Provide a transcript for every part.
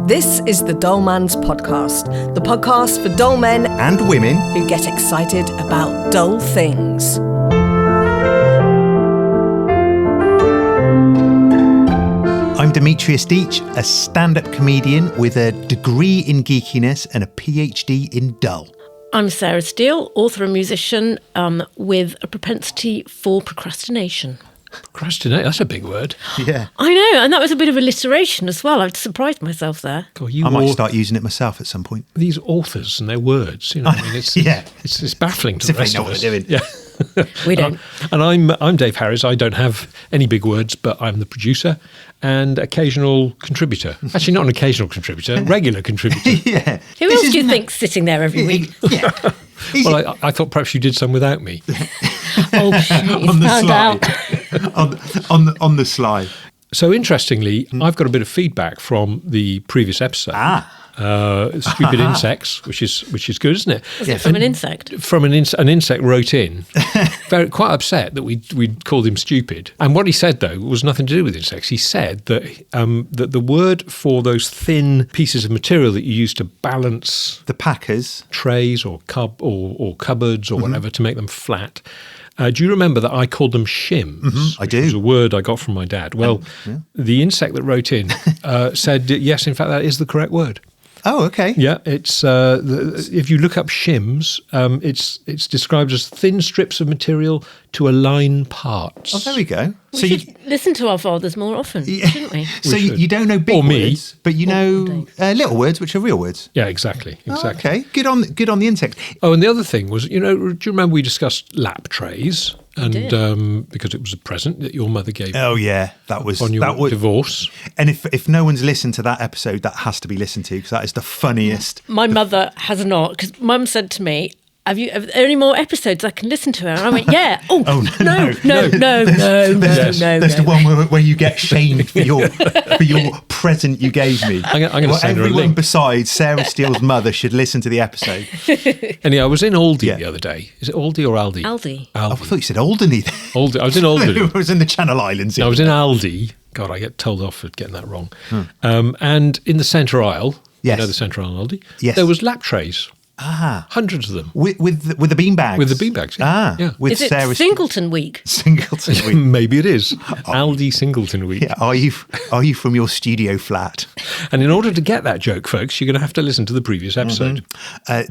This is the Dull Man's Podcast, the podcast for dull men and women who get excited about dull things. I'm Demitris Deech, a stand-up comedian with a degree in geekiness and a PhD in dull. I'm Sarah Steele, author and musician with a propensity for procrastination. Procrastinate, that's a big word. Yeah. I know, and that was a bit of alliteration as well. I've surprised myself there. God, I might start using it myself at some point. These authors and their words, you know, I mean, it's it's baffling to the rest know of what us. they're doing. Yeah. We don't. And I'm Dave Harries. I don't have any big words, but I'm the producer and occasional contributor. Actually, not an occasional contributor, regular contributor. Yeah. Who else do you think's sitting there every week? Yeah. Well, I thought perhaps you did some without me. Oh, shit, you on the found slide. out. on the slide. So interestingly, I've got a bit of feedback from the previous episode. Stupid insects, which is good, isn't it? Was it from an insect? From an insect wrote in, quite upset that we'd called him stupid. And what he said, though, was nothing to do with insects. He said that that the word for those thin pieces of material that you use to balance The Packers. trays or cupboards or whatever to make them flat. Do you remember that I called them shims? I do. Which was a word I got from my dad. Well, the insect that wrote in said, yes, in fact, that is the correct word. Oh, okay. Yeah, it's if you look up shims, it's described as thin strips of material to align parts. Oh, there we go. We should listen to our fathers more often, shouldn't we? So you don't know big Or me. words, but you know little words, which are real words. Yeah, exactly. Oh, okay, good on the insect. Oh, and the other thing was, do you remember we discussed lap trays? And did. because it was a present that your mother gave Oh yeah, that was on your divorce. And if no one's listened to that episode, that has to be listened to because that is the funniest. My mother has not, because Mum said to me, are there any more episodes I can listen to? And I went, yeah. Oh, no. There's the one where you get shamed for your present you gave me. I'm going to send her a everyone link. besides Sarah Steele's mother should listen to the episode. Anyway, I was in Aldi the other day. Is it Aldi or Aldi? Aldi. Oh, I thought you said Alderney. Aldi. I was in Aldi. I was in the Channel Islands. I was in Aldi. God, I get told off for getting that wrong. And in the centre aisle, Yes. you know the centre aisle in Aldi, Yes. there was lap trays. Ah, Hundreds of them. with the beanbags. With the beanbags, yeah. Yeah. With Is it Sarah Singleton Week? Singleton week. Maybe it is. Aldi Singleton Week. Yeah, are you from your studio flat? And in order to get that joke, folks, you're going to have to listen to the previous episode.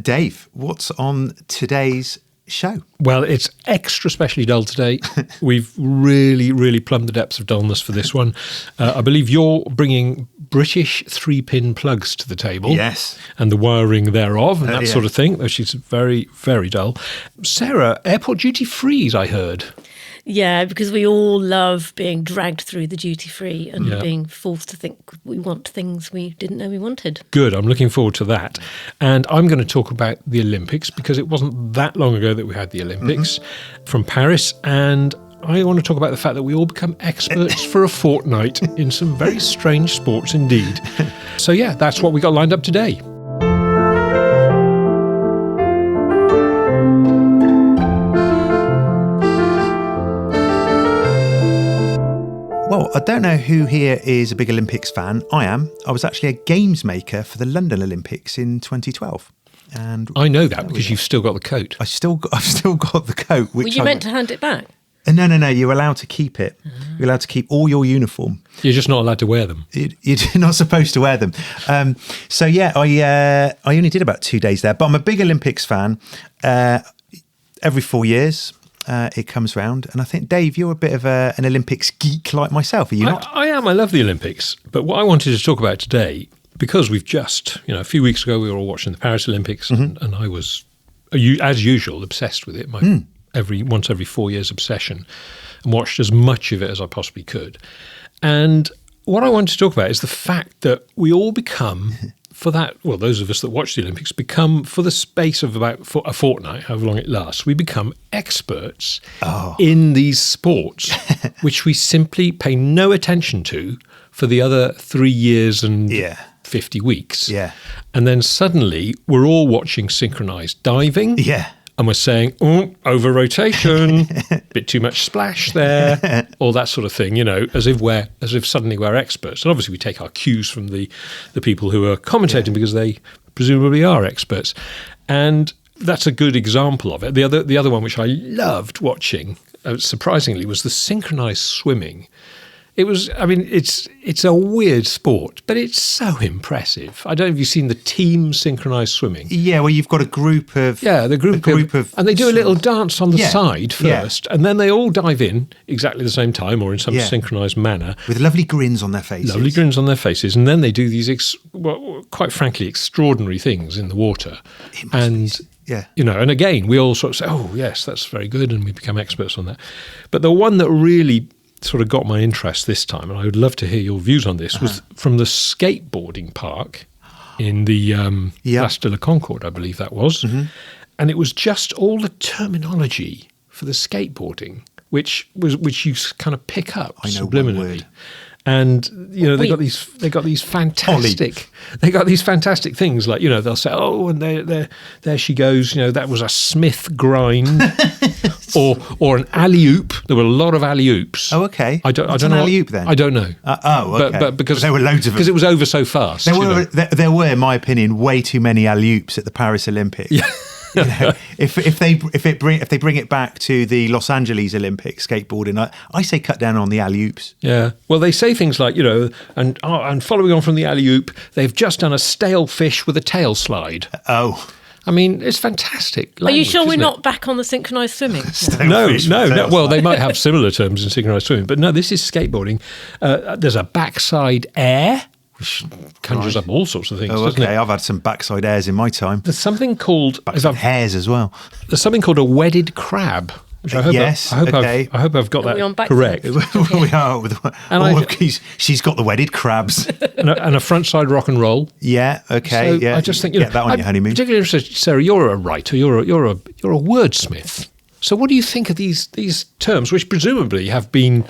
Dave, what's on today's show? Well, it's extra specially dull today. We've really, really plumbed the depths of dullness for this one. I believe you're bringing British 3-pin plugs to the table. Yes. And the wiring thereof and that yeah. sort of thing, which is very, very dull. Sarah, airport duty frees, I heard. Yeah, because we all love being dragged through the duty free and being forced to think we want things we didn't know we wanted. Good, I'm looking forward to that. And I'm going to talk about the Olympics because it wasn't that long ago that we had the Olympics from Paris. And I want to talk about the fact that we all become experts for a fortnight in some very strange sports indeed. So yeah, that's what we got lined up today. Well, I don't know who here is a big Olympics fan. I am. I was actually a Gamesmaker for the London Olympics in 2012. And I know that because you've still got the coat. I've still got the coat. Were you meant to hand it back? No. You're allowed to keep it. You're allowed to keep all your uniform. You're just not allowed to wear them. You're not supposed to wear them. So yeah, I only did about 2 days there, but I'm a big Olympics fan. Every 4 years. It comes round, and I think, Dave, you're a bit of an Olympics geek like myself, are you not? I am. I love the Olympics. But what I wanted to talk about today, because we've just, a few weeks ago, we were all watching the Paris Olympics, and I was, as usual, obsessed with it. My once every 4 years obsession, and watched as much of it as I possibly could. And what I wanted to talk about is the fact that we all become... those of us that watch the Olympics become, for the space of about a fortnight, however long it lasts, we become experts in these sports, which we simply pay no attention to for the other 3 years and 50 weeks. Yeah. And then suddenly we're all watching synchronized diving. Yeah. and we're saying, over rotation, bit too much splash there, all that sort of thing, as if suddenly we're experts. And obviously we take our cues from the people who are commentating because they presumably are experts. And that's a good example of it. The other one which I loved watching, surprisingly, was the synchronized swimming. It was, it's a weird sport, but it's so impressive. I don't know if you've seen the team synchronized swimming. Yeah, well, you've got a group of... Yeah, the group of... And they do a little dance on the side first, and then they all dive in exactly the same time or in some synchronized manner. With lovely grins on their faces. Lovely grins on their faces. And then they do these, quite frankly, extraordinary things in the water. And... Yeah. And again, we all sort of say, oh, yes, that's very good, and we become experts on that. But the one that really sort of got my interest this time, and I would love to hear your views on this, was from the skateboarding park in the Place de la Concorde, I believe that was. Mm-hmm. And it was just all the terminology for the skateboarding, which you kind of pick up subliminally. And they got these fantastic things like they'll say, oh, and there she goes, that was a Smith grind or an alley oop. There were a lot of alley oops. Oh, okay. I don't know. Alley oop then? I don't know. Okay. But because there were loads of them. Because it was over so fast. There were, in my opinion, way too many alley oops at the Paris Olympics. Yeah. If they bring it back to the Los Angeles Olympics skateboarding, I say cut down on the alley oops. Yeah. Well, they say things like and following on from the alley oop, they've just done a stale fish with a tail slide. Oh. It's fantastic language. Are you sure we're not back on the synchronised swimming? No. Well, they might have similar terms in synchronised swimming, but no, this is skateboarding. There's a backside air, which conjures up all sorts of things, doesn't it? I've had some backside airs in my time. There's something called... Backside hairs as well. There's something called a wedded crab. Which I hope I've got that correct. We are. She's got the wedded crabs. and a front side rock and roll. Yeah, okay. So I just think, get that on your honeymoon. Particularly interested, Sarah, you're a writer, you're a wordsmith. So what do you think of these terms, which presumably have been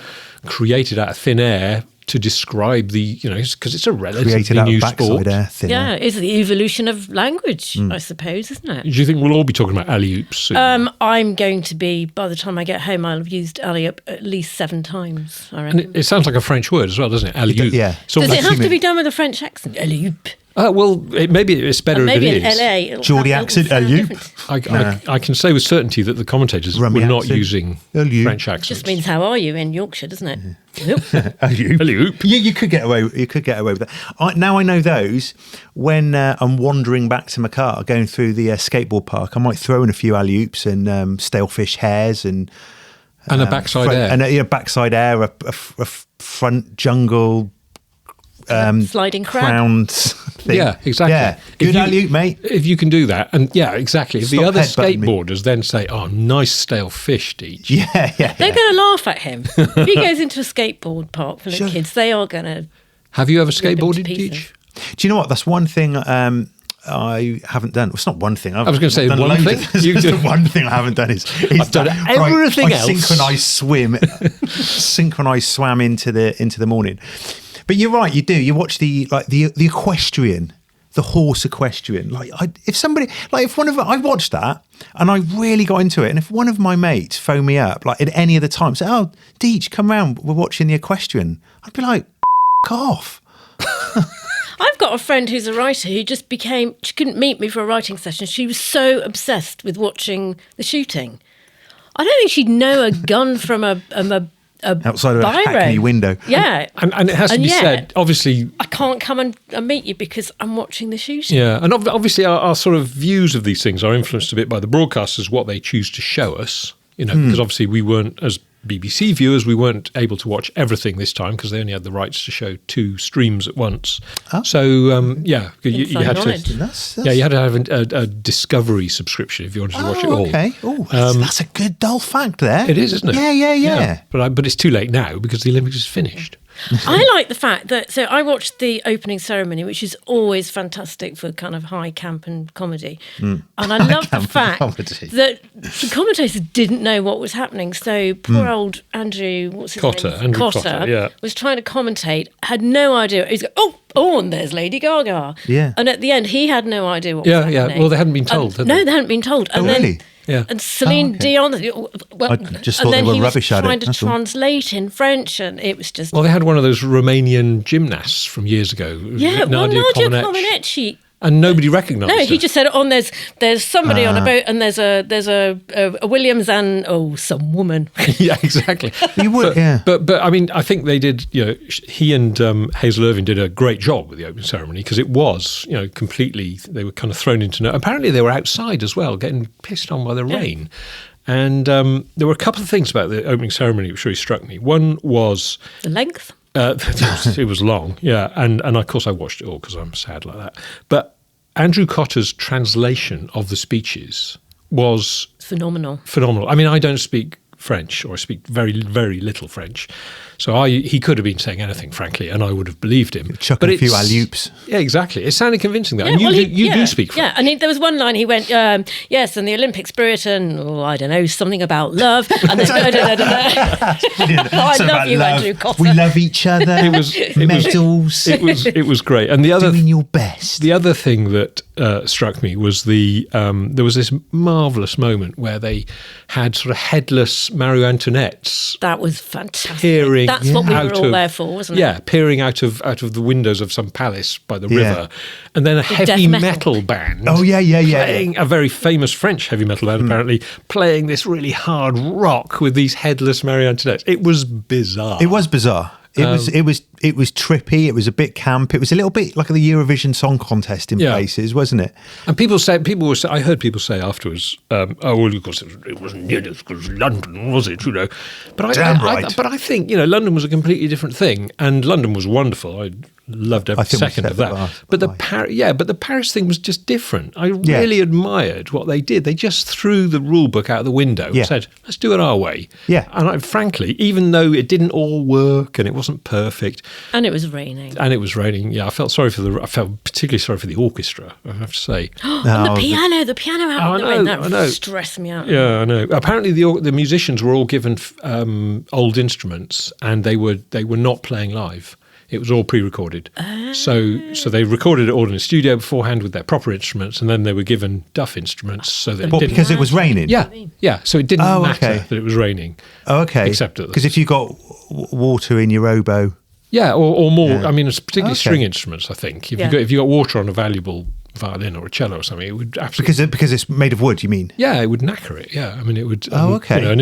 created out of thin air to describe because it's a relatively new sport. It's the evolution of language, I suppose, isn't it? Do you think we'll all be talking about alley-oops soon? I'm going to be, by the time I get home, I'll have used alley-oop at least 7 times, I reckon. And it sounds like a French word as well, doesn't it? Alley-oop. Yeah. Does it have to be done with a French accent? Alley-oop. Well, maybe it's better if it is. Maybe in LA. Geordie accent, alley-oop. I can say with certainty that the commentators were not using French accents. It just means how are you in Yorkshire, doesn't it? Alley-oop. You could get away with that. Now I know those. When I'm wandering back to my car, going through the skateboard park, I might throw in a few alley-oops and stalefish hairs and a backside air. And a backside air, a front jungle... sliding crab. Crowns thing. Yeah, exactly. Yeah. Good alley-oop, mate. If you can do that, and exactly. If the other skateboarders then say, "Oh, nice stale fish, Deech." Yeah. They're going to laugh at him. If he goes into a skateboard park for the kids, they are going to. Have you ever skateboarded, Deech? Do you know what? That's one thing I haven't done. Well, it's not one thing. I was going to say one thing. The one thing I haven't done is I've done everything else. Synchronized swam into the morning. But you're right, you do. You watch the equestrian, the horse equestrian. I watched that and I really got into it. And if one of my mates phoned me up, like at any other time, say, "Oh, Deech, come round, we're watching the equestrian," I'd be like, off. I've got a friend who's a writer who just she couldn't meet me for a writing session. She was so obsessed with watching the shooting. I don't think she'd know a gun from a outside of a Hackney window. Yeah. And it has to be said, obviously... I can't come and meet you because I'm watching the shooting. Yeah, and obviously our sort of views of these things are influenced a bit by the broadcasters, what they choose to show us, because obviously we weren't, as BBC viewers, we weren't able to watch everything this time because they only had the rights to show 2 streams at once. Oh. So, you had to have a Discovery subscrition if you wanted to watch it all. Okay. That's a good dull fact there. It is, isn't it? Yeah. But it's too late now because the Olympics is finished. I like the fact that, so I watched the opening ceremony, which is always fantastic for kind of high camp and comedy. And I love the fact that the commentators didn't know what was happening. So poor old Andrew, what's his name? Cotter, was trying to commentate, had no idea. He's going, oh, and there's Lady Gaga. Yeah. And at the end, he had no idea what was happening. Yeah. Well, they hadn't been told, they hadn't been told. And then Yeah. And Celine Dion. Well, I just thought and they then were he rubbish was at it, trying to that's all. translate in French, and it was just. Well, they had one of those Romanian gymnasts from years ago. Nadia Comaneci. And nobody recognised her. No, he just said, there's somebody on a boat, and there's a Williams and some woman. Yeah, exactly. You would, But I mean, I think they did. He and Hazel Irving did a great job with the opening ceremony, because it was, completely. They were kind of thrown into. Apparently, they were outside as well, getting pissed on by the rain. And there were a couple of things about the opening ceremony which really struck me. One was The length. it was long, yeah, and of course I watched it all because I'm sad like that. But Andrew Cotter's translation of the speeches was Phenomenal. I mean, I don't speak French, or I speak very, very little French, so he could have been saying anything, frankly, and I would have believed him. Chucking a few alley-oops. Yeah, exactly. It sounded convincing, though. Yeah, And well, you do speak French. Yeah, and there was one line he went, yes, and the Olympic spirit, and I don't know, something about love. And then, I love you, Andrew Cotter. We love each other. Medals. It was great. And the other doing your best. The other thing that struck me was there was this marvellous moment where they had sort of headless Marie Antoinettes. That was fantastic. Peering That's what we were all out there for, wasn't it? Yeah, peering out of the windows of some palace by the river, and then a heavy death metal band. Oh yeah. Playing a very famous French heavy metal band, apparently playing this really hard rock with these headless Marie Antoinettes. It was bizarre. It was bizarre. It was trippy. It was a bit camp. It was a little bit like the Eurovision Song Contest in places, wasn't it? And I heard people say afterwards, oh well, of course it wasn't nearly as good as London, was it? But I think London was a completely different thing, and London was wonderful. I loved every second of that. But the Paris thing was just different. I really admired what they did. They just threw the rule book out the window and said, let's do it our way. Yeah. And frankly, even though it didn't all work and it wasn't perfect. And it was raining. Yeah, I felt particularly sorry for the orchestra, I have to say. And the piano out in the rain, that stressed me out. Yeah, I know. Apparently the musicians were all given old instruments, and they were not playing live. It was all pre-recorded. So they recorded it all in a studio beforehand with their proper instruments, and then they were given duff instruments so that because it was raining? Yeah. So it didn't matter that it was raining. Oh, okay. Except because if you got water in your oboe. Yeah, or more. Yeah. I mean, it's particularly string instruments, I think. If you got water on a valuable violin or a cello or something, it would absolutely... Because it's made of wood, you mean? Yeah, it would knacker it, yeah. I mean, it would... Oh, okay. I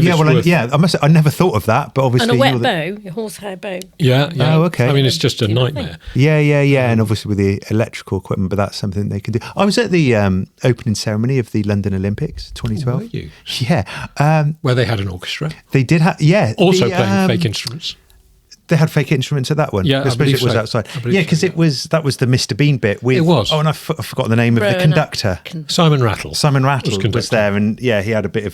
never thought of that, but obviously... And a wet bow, your horsehair bow. Yeah. Oh, okay. I mean, it's just a nightmare. Yeah. And obviously with the electrical equipment, but that's something they can do. I was at the opening ceremony of the London Olympics 2012. Oh, were you? Yeah. Where they had an orchestra. They did have... Yeah. Also playing fake instruments. They had fake instruments at that one. Yeah, I suppose it was so. outside. Yeah, because that was the Mr. Bean bit with. It was. Oh, and I've forgotten the name of the conductor. Simon Rattle. Simon Rattle was there, and he had a bit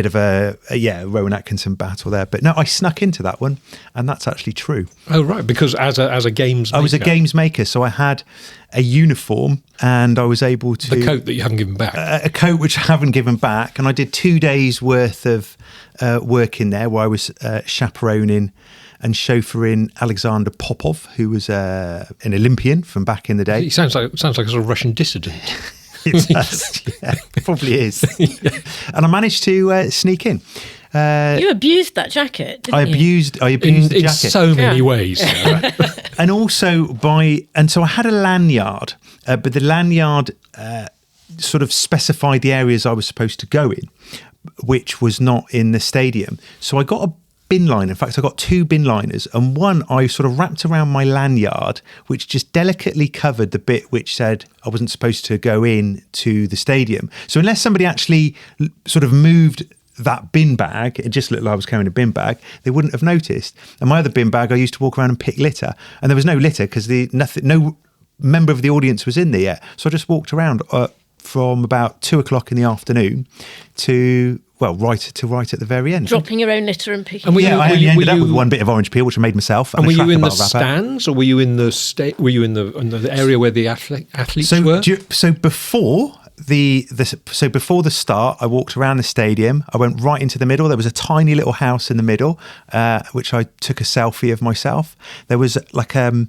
of a Rowan Atkinson battle there. But no, I snuck into that one, and that's actually true. Oh right, because as a games maker. I was a games maker, so I had a uniform, and I was able to the coat that you haven't given back. A coat which I haven't given back, and I did 2 days worth of work in there where I was chaperoning and chauffeuring Alexander Popov, who was an Olympian from back in the day. He sounds like a sort of Russian dissident. It does, yeah, probably is. And I managed to sneak in. You abused that jacket, didn't you? I abused the jacket. In so many ways. And also so I had a lanyard, but the lanyard sort of specified the areas I was supposed to go in, which was not in the stadium. So I got a bin liner. In fact, I got 2 bin liners, and one I sort of wrapped around my lanyard, which just delicately covered the bit which said I wasn't supposed to go in to the stadium. So unless somebody actually sort of moved that bin bag, it just looked like I was carrying a bin bag, they wouldn't have noticed. And my other bin bag, I used to walk around and pick litter, and there was no litter because no member of the audience was in there yet. So I just walked around from about 2:00 in the afternoon to right at the very end. Dropping your own litter and picking. And I only ended up with one bit of orange peel, which I made myself. And were you in the stands, or were you in the area where the athletes were? So before before the start, I walked around the stadium. I went right into the middle. There was a tiny little house in the middle, which I took a selfie of myself. There was like a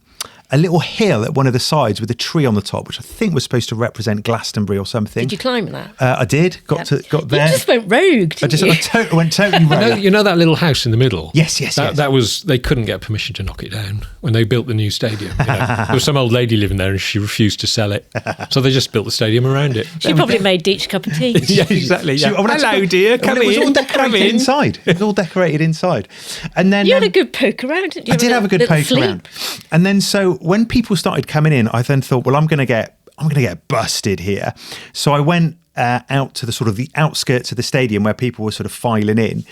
a little hill at one of the sides with a tree on the top, which I think was supposed to represent Glastonbury or something. Did you climb that? I did. Got there. You just went rogue, didn't you? I went totally rogue. You know that little house in the middle? Yes. That was, they couldn't get permission to knock it down when they built the new stadium. There was some old lady living there and she refused to sell it. So they just built the stadium around it. She probably made Deech a cup of tea. Yeah, exactly. Yeah. Hello, dear. Come in. It was all decorated inside. It was all decorated inside. And then you had a good poke around, didn't you? I did have a good poke around. And then so when people started coming in, I then thought, well, I'm going to get busted here. So I went out to the sort of the outskirts of the stadium where people were sort of filing in,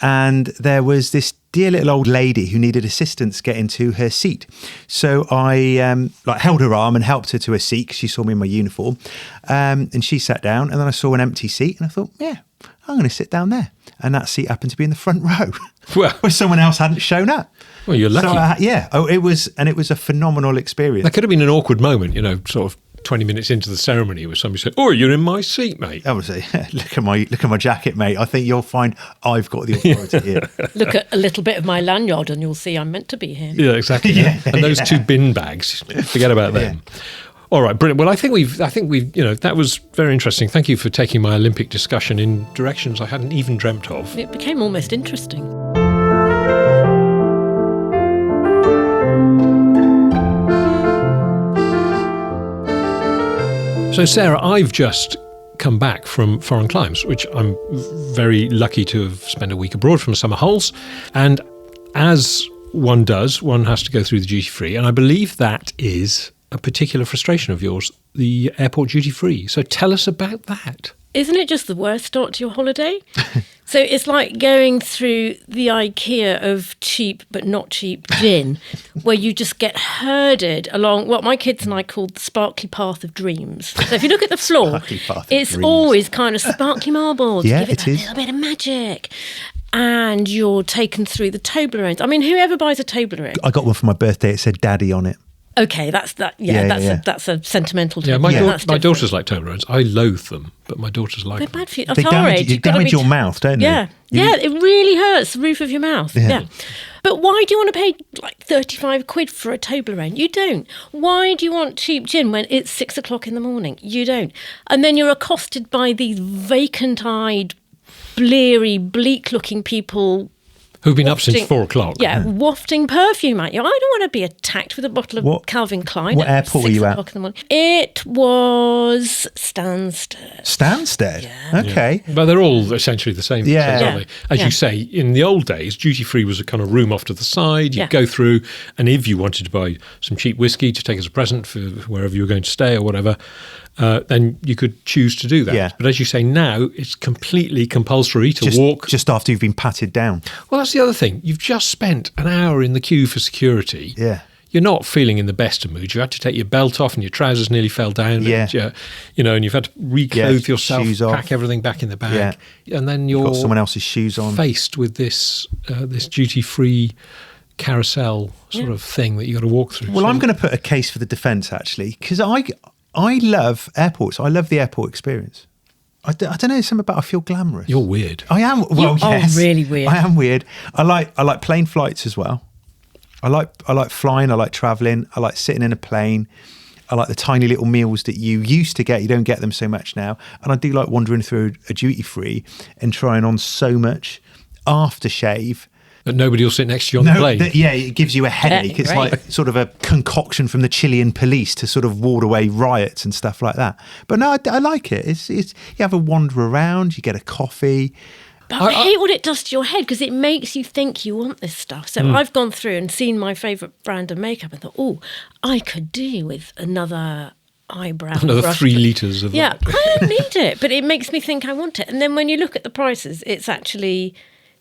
and there was this dear little old lady who needed assistance getting to her seat. So I held her arm and helped her to her seat because she saw me in my uniform, and she sat down, and then I saw an empty seat and I thought, yeah, I'm going to sit down there. And that seat happened to be in the front row, where someone else hadn't shown up. Well, you're lucky. So, it was a phenomenal experience. That could have been an awkward moment, sort of 20 minutes into the ceremony where somebody said, "Oh, you're in my seat, mate." Obviously, look at my jacket, mate. I think you'll find I've got the authority here. Look at a little bit of my lanyard, and you'll see I'm meant to be here. Yeah, exactly. Yeah. And those two bin bags, forget about them. Yeah. All right, brilliant. Well, I think we've, that was very interesting. Thank you for taking my Olympic discussion in directions I hadn't even dreamt of. It became almost interesting. So, Sarah, I've just come back from foreign climes, which I'm very lucky to have spent a week abroad from summer holes. And as one does, one has to go through the duty-free. And I believe that is a particular frustration of yours, the airport duty-free. So tell us about that. Isn't it just the worst start to your holiday? So it's like going through the IKEA of cheap but not cheap gin, where you just get herded along what my kids and I called the sparkly path of dreams. So if you look at the floor, it's always kind of sparkly marbles. Yeah, give it a little bit of magic. And you're taken through the Toblerones. I mean, whoever buys a Toblerone? I got one for my birthday. It said "Daddy" on it. Okay, that's that. Yeah, that's a sentimental. Yeah, my daughters like Toblerones. I loathe them, but my daughters like them. They're bad for you. They damage your mouth, don't they? Yeah, it really hurts the roof of your mouth. Yeah. But why do you want to pay like 35 quid for a Toblerone? You don't. Why do you want cheap gin when it's 6 o'clock in the morning? You don't. And then you're accosted by these vacant-eyed, bleary, bleak-looking people who've been up since 4 o'clock. Yeah, wafting perfume at you. I don't want to be attacked with a bottle of Calvin Klein. What airport were you at? In the morning. It was Stansted. Stansted? Yeah. Okay. But they're all essentially the same. Yeah. Aren't they? As you say, in the old days, duty-free was a kind of room off to the side. You'd go through, and if you wanted to buy some cheap whiskey to take as a present for wherever you were going to stay or whatever, then you could choose to do that. Yeah. But as you say, now it's completely compulsory to walk. Just after you've been patted down. Well, that's the other thing. You've just spent an hour in the queue for security. Yeah. You're not feeling in the best of mood. You had to take your belt off and your trousers nearly fell down. Yeah. And, and you've had to reclothe yourself, shoes pack off. Everything back in the bag. Yeah. And then you've got someone else's shoes on. Faced with this duty-free carousel sort of thing that you've got to walk through. Well, I'm going to put a case for the defence, actually, because I love airports. I love the airport experience. I don't know, something about I feel glamorous. You're weird. I am. Well, yes. Oh, really weird. I am weird. I like plane flights as well. I like flying. I like travelling. I like sitting in a plane. I like the tiny little meals that you used to get. You don't get them so much now. And I do like wandering through a duty free and trying on so much aftershave. But nobody will sit next to you on the plane. It gives you a headache. It's like sort of a concoction from the Chilean police to sort of ward away riots and stuff like that. But no, I like it. It's you have a wander around, you get a coffee. But I hate what it does to your head because it makes you think you want this stuff. So I've gone through and seen my favourite brand of makeup and thought, oh, I could do with another eyebrow Another brush. 3 litres of that. I don't need it, but it makes me think I want it. And then when you look at the prices, it's actually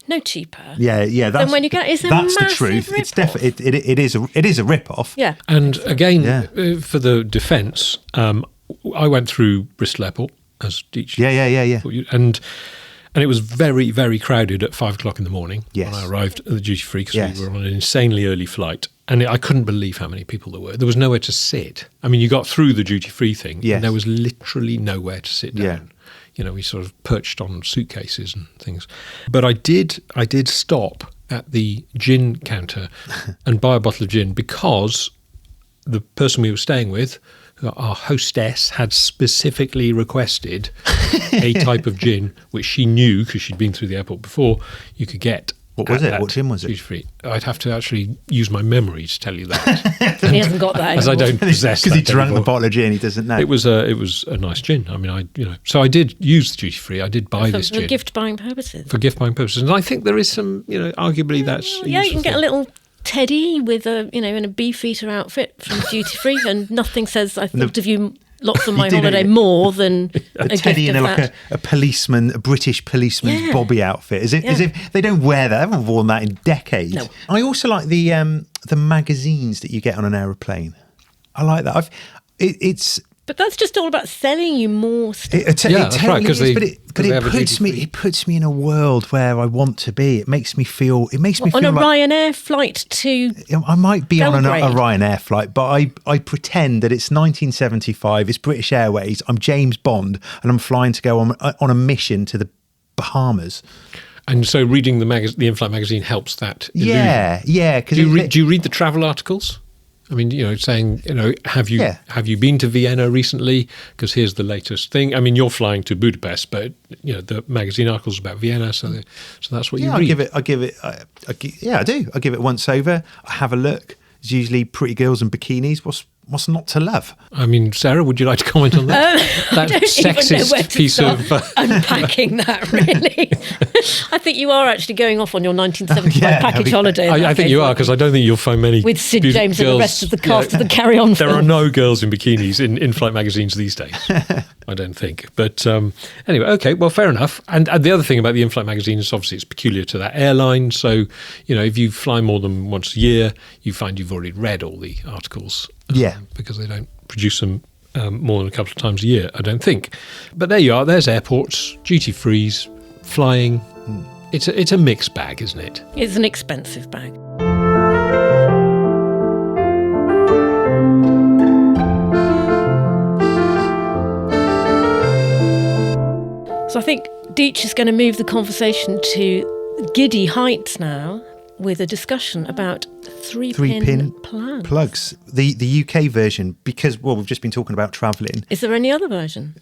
no cheaper. Yeah. Then when you get, it's that's the truth. Rip-off. It's definitely it is a rip-off. Yeah. And again, for the defence, I went through Bristol Airport as Deech. Yeah. And it was very, very crowded at 5 o'clock in the morning when I arrived at the duty free because we were on an insanely early flight. And I couldn't believe how many people there were. There was nowhere to sit. I mean, you got through the duty free thing and there was literally nowhere to sit down. We sort of perched on suitcases and things. But I did stop at the gin counter and buy a bottle of gin because the person we were staying with, our hostess, had specifically requested a type of gin which she knew, because she'd been through the airport before, you could get. What was it? What gin was it? Duty-free. I'd have to actually use my memory to tell you that. He hasn't got that As I don't possess that because he drank anymore. the bottle of gin. He doesn't know. It was a nice gin. I mean, so I did use the duty free. I did buy this for gin gift buying purposes. for gift buying purposes, and I think there is some, arguably that's a Yeah, you useful can get a thing. little teddy with in a beefeater outfit from duty free, and nothing says I thought of you lots on my did, holiday didn't you? more than a a teddy gift in of like that. a policeman, a British policeman's Yeah. bobby outfit. As if they don't wear that. They haven't worn that in decades. No. I also like the magazines that you get on an aeroplane. I like that. It's But that's just all about selling you more stuff. It that's right, totally 'cause is, they- but 'cause they it have a puts me duty-free. it puts me in a world where I want to be. It makes me feel. It makes me On feel a like Ryanair flight to I might be on a Belgrade. Ryanair flight, but I pretend that it's 1975. It's British Airways. I'm James Bond, and I'm flying to go on a mission to the Bahamas. And so reading the in-flight magazine helps that illusion. Yeah. Because Do you read the travel articles? I mean, saying, have you been to Vienna recently? Because here's the latest thing. I mean, you're flying to Budapest, but the magazine articles about Vienna, so that's what you read. I give it. I do. I give it once over. I have a look. It's usually pretty girls in bikinis. What's not to love? I mean, Sarah, would you like to comment on that? That I don't even know where sexist to piece start of. unpacking that, really. I think you are actually going off on your 1975 Yeah, package holiday. in I that think case, you are, aren't because I don't think you'll find many with Sid beautiful James and the girls- rest of the cast of the Carry On There are film. no girls in bikinis in flight magazines these days. I don't think. But anyway, okay, well, fair enough. And the other thing about the in-flight magazine is obviously it's peculiar to that airline. So, if you fly more than once a year, you find you've already read all the articles. Yeah. Because they don't produce them more than a couple of times a year, I don't think. But there you are. There's airports, duty-frees, flying. It's a mixed bag, isn't it? It's an expensive bag. So I think Deech is going to move the conversation to giddy heights now with a discussion about three-pin plugs. The UK version, because we've just been talking about travelling. Is there any other version?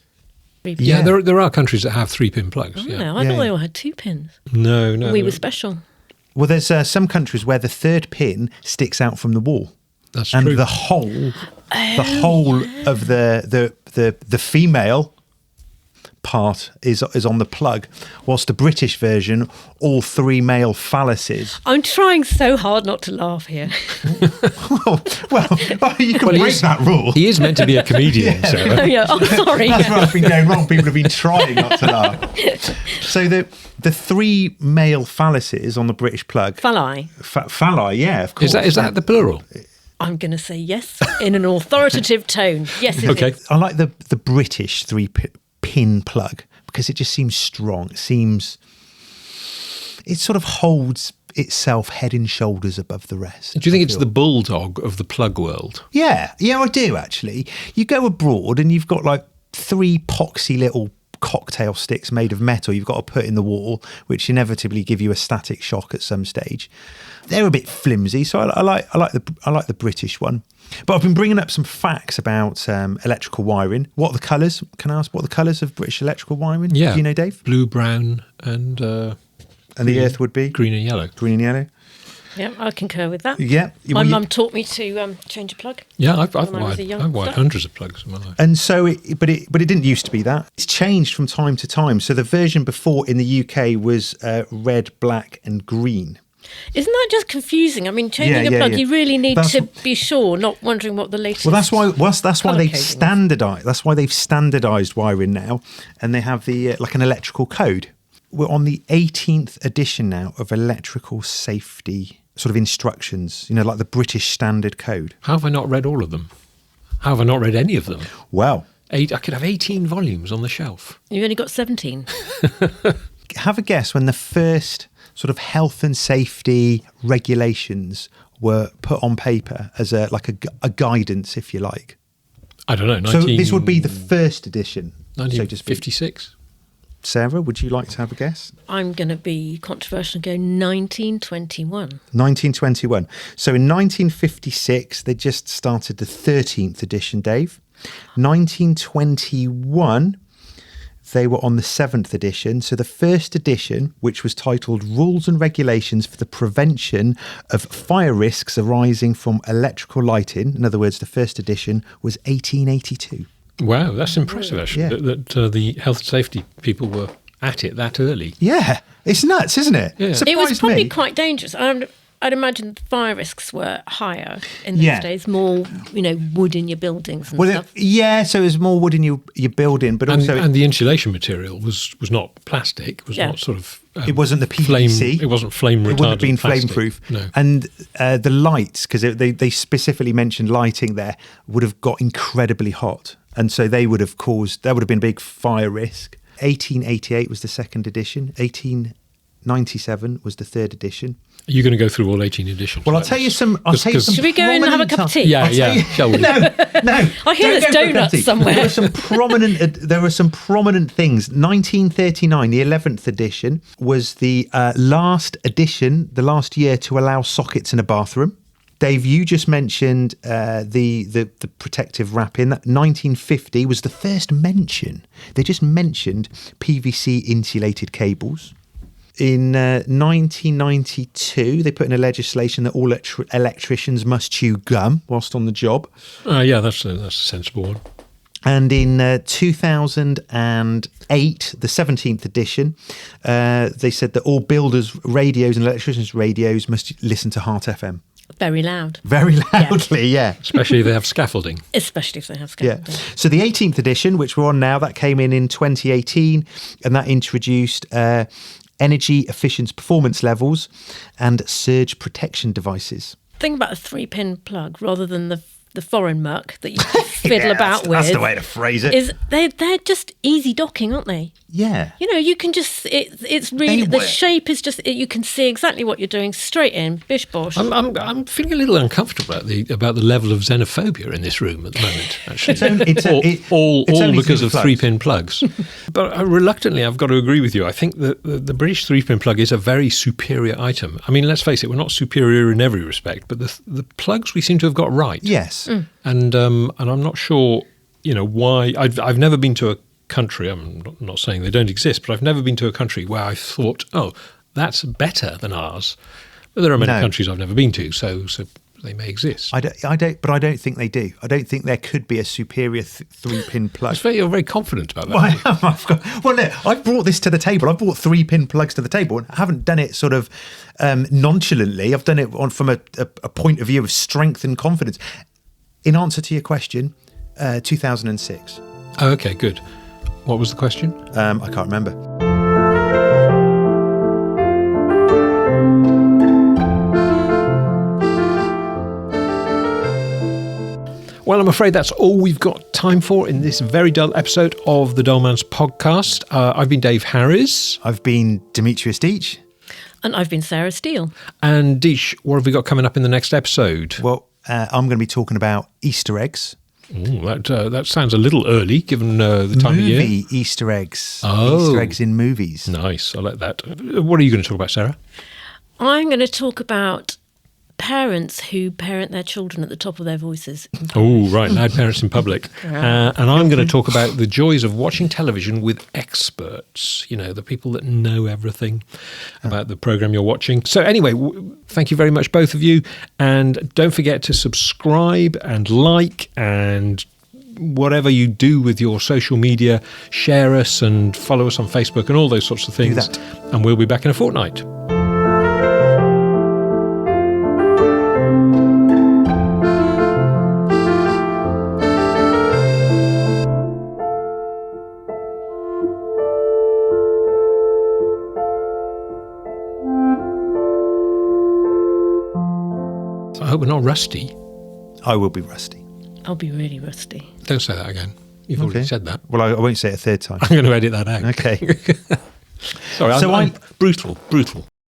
Yeah, there are countries that have 3-pin plugs. Oh, yeah. no, I thought they all had 2 pins. No. We were special. Well, there's some countries where the third pin sticks out from the wall. That's and true. the whole of the female part is on the plug, whilst the British version, all 3 male phalluses. I'm trying so hard not to laugh here. well, you can break that rule. He is meant to be a comedian, Oh, Sarah. yeah. Oh, sorry. That's what's been going wrong. People have been trying not to laugh. So the 3 male phalluses on the British plug. Phalli. Phalli, yeah, of course. Is that the plural? I'm going to say yes in an authoritative tone. Yes, it Okay. is. I like the British 3-pin plug because it just seems strong. It sort of holds itself head and shoulders above the rest. Do you think it's the bulldog of the plug world? Yeah, I do actually. You go abroad and you've got like 3 poxy little cocktail sticks made of metal you've got to put in the wall, which inevitably give you a static shock at some stage. They're a bit flimsy, so I like the British one. But I've been bringing up some facts about electrical wiring. What are the colours? Can I ask what are the colours of British electrical wiring? Yeah. Do you know, Dave? Blue, brown, and The earth would be green and yellow. green and yellow. Yeah, I concur with that. Yeah. My mum taught me to change a plug. Yeah, I've When I was wired, a I've youngster. wired hundreds of plugs in my life. And so, but it didn't used to be that. It's changed from time to time. So the version before in the UK was red, black, and green. Isn't that just confusing? I mean, changing Yeah, a yeah, plug, yeah. you really need That's- to be sure, not wondering what the latest. Well, that's why colour they've coding is. standardised. That's why they've standardised wiring now, and they have the like an electrical code. We're on the 18th edition now of electrical safety sort of instructions. Like the British Standard Code. How have I not read all of them? How have I not read any of them? Well, I could have 18 volumes on the shelf. You've only got 17. have a guess when the first sort of health and safety regulations were put on paper as a guidance, if you like. I don't know. So this would be the first edition. So to speak. 1956. Sarah, would you like to have a guess? I'm going to be controversial and go 1921. 1921. So in 1956, they just started the 13th edition, Dave. 1921, they were on the 7th edition. So the first edition, which was titled Rules and Regulations for the Prevention of Fire Risks Arising from Electrical Lighting. In other words, the first edition was 1882. Wow, that's impressive, actually, Yeah. that the health and safety people were at it that early. Yeah, it's nuts, isn't it? Yeah. It was Surprised probably me. quite dangerous. I'd imagine the fire risks were higher in those Yeah. days, more, wood in your buildings and stuff. So there's more wood in your building, but also And the insulation material was not plastic, was Yeah. not sort of... it wasn't the flame. PVC. It wasn't flame retardant. It wouldn't have been plastic. flame-proof. No. And the lights, because they specifically mentioned lighting there, would have got incredibly hot. And so that would have been a big fire risk. 1888 was the second edition. 1897 was the third edition. Are you going to go through all 18 editions? Well, I'll like tell you this? some. Should we go in and have a cup of tea? Yeah, shall we? No. I hear Don't there's go for a cup of donuts tea. somewhere. There were some prominent things. 1939, the 11th edition, was the last year to allow sockets in a bathroom. Dave, you just mentioned the protective wrapping. 1950 was the first mention. They just mentioned PVC insulated cables. In 1992, they put in a legislation that all electricians must chew gum whilst on the job. Yeah, that's a sensible one. And in 2008, the 17th edition, they said that all builders' radios and electricians' radios must listen to Heart FM. Very loud. Very loudly, yeah. Especially if they have scaffolding. Especially if they have Yeah. scaffolding. So the 18th edition, which we're on now, that came in 2018, and that introduced energy efficient performance levels and surge protection devices. Think about a 3-pin plug rather than the foreign muck that you fiddle about with. That's the way to phrase it. They're just easy docking, aren't they? Yeah. You can just it's really They the work. shape is just you can see exactly what you're doing straight in bish bosh. I'm feeling a little uncomfortable about the level of xenophobia in this room at the moment. Actually, all only because three of plugs. 3-pin plugs. But reluctantly, I've got to agree with you. I think that the British 3-pin plug is a very superior item. I mean, let's face it, we're not superior in every respect, but the plugs we seem to have got right. Yes. And I'm not sure, why. I've never been to a country. I'm not saying they don't exist, but I've never been to a country where I thought, oh, that's better than ours. But there are many countries I've never been to, so they may exist. I don't think they do. I don't think there could be a superior 3-pin plug. You're very confident about that. Well, no, I've brought this to the table. I've brought 3-pin plugs to the table, and I haven't done it sort of nonchalantly. I've done it from a point of view of strength and confidence. In answer to your question, 2006. Oh, okay, good. What was the question? I can't remember. Well, I'm afraid that's all we've got time for in this very dull episode of the Dullman's podcast. I've been Dave Harries. I've been Demitris Deech. And I've been Sarah Steele. And Deech, what have we got coming up in the next episode? Well, I'm going to be talking about Easter eggs. Ooh, that sounds a little early, given the time of year. Movie Easter eggs. Oh. Easter eggs in movies. Nice, I like that. What are you going to talk about, Sarah? I'm going to talk about parents who parent their children at the top of their voices. Oh, right, loud parents in public. And I'm going to talk about the joys of watching television with experts, the people that know everything about the programme you're watching. So anyway, thank you very much, both of you. And don't forget to subscribe and like and whatever you do with your social media, share us and follow us on Facebook and all those sorts of things. Do that. And we'll be back in a fortnight. I hope we're not rusty. I will be rusty. I'll be really rusty. Don't say that again. You've already said that. Well, I won't say it a third time. I'm going to edit that out. Okay. Sorry, So I'm brutal.